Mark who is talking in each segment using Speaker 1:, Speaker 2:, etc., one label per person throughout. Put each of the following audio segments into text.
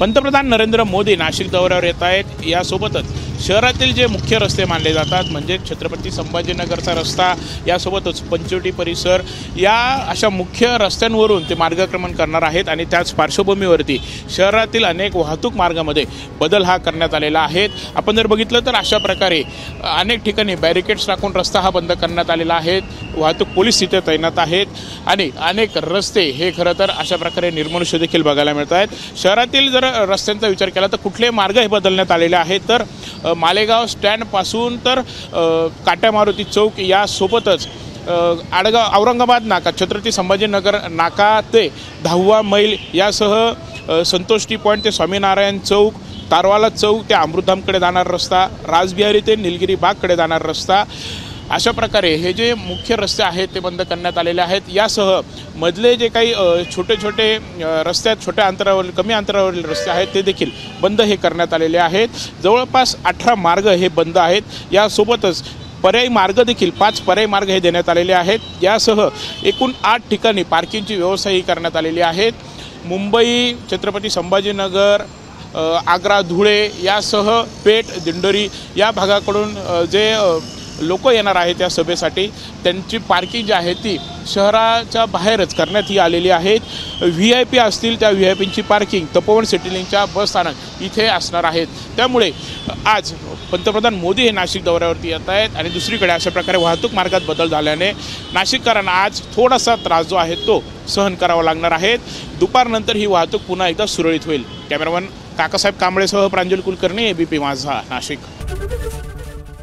Speaker 1: पंतप्रधान नरेंद्र मोदी नाशिक दौऱ्यावर येत आहेत। यासोबतच शहरातील जे मुख्य रस्ते मानले जातात म्हणजे छत्रपती संभाजीनगरचा रस्ता, यासोबतच पंचवटी परिसर, या अशा मुख्य रस्त्यांवरून ते मार्गक्रमण करणार आहेत। आणि त्याच पार्श्वभूमीवरती शहरातील अनेक वाहतूक मार्गामध्ये बदल हा करण्यात आलेला आहे। आपण जर बघितलं तर अशा प्रकारे अनेक ठिकाणी बॅरिकेड्स टाकून रस्ता हा बंद करण्यात आलेला आहे। वाहतूक पोलीस तिथे तैनात आहेत आणि अनेक रस्ते हे खरं तर अशा प्रकारे निर्मनुष्य देखील बघायला मिळत आहेत। शहरातील जर रस्त्यांचा विचार केला तर कुठले मार्ग हे बदलण्यात आलेले आहेत तर मालेगाव स्टँडपासून तर काट्या मारुती चौक यासोबतच आडगाव औरंगाबाद नाका, छत्रपती संभाजीनगर नाका ते 10वा मैल यासह संतोष टी पॉईंट ते स्वामीनारायण चौक, तारवाला चौक ते अमृतधामकडे जाणारा रस्ता, राजबिहारी ते निलगिरी बागकडे जाणारा रस्ता, अशा प्रकारे हे जे मुख्य रस्ते आहेत ते बंद करण्यात आलेले आहेत। यासह मधले जे काही छोटे छोटे रस्ते आहेत, छोट्या अंतरावरील कमी अंतरावरील रस्ते आहेत ते देखील बंद हे करण्यात आलेले आहेत। जवळपास 18 मार्ग हे बंद आहेत। यासोबतच पर्यायी मार्ग देखील 5 पर्यायी मार्ग हे देण्यात आलेले आहेत। यासह एकूण 8 ठिकाणी पार्किंगची व्यवस्थाही करण्यात आलेली आहे। मुंबई, छत्रपती संभाजीनगर, आग्रा, धुळे यासह पेठ, दिंडोरी या भागाकडून जे लोक येणार आहेत या सभेसाठी त्यांची पार्किंग जी आहे ती शहराच्या बाहेरच करण्यात ही आलेली आहे। VIP असतील त्या VIPची पार्किंग तपोवन सिटीलिंकच्या बस स्थानक इथे असणार आहेत। त्यामुळे आज पंतप्रधान मोदी हे नाशिक दौऱ्यावरती येत आहेत आणि दुसरीकडे अशा प्रकारे वाहतूक मार्गात बदल झाल्याने नाशिककरांना आज थोडासा त्रास जो आहे तो सहन करावा लागणार आहे। दुपारनंतर ही वाहतूक पुन्हा एकदा सुरळीत होईल। कॅमेरामन काकासाहेब कांबळेसह प्रांजल कुलकर्णी, ABP माझा, नाशिक।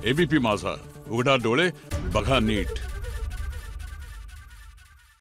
Speaker 2: ABP माझा, उघडा डोळे बघा नीट।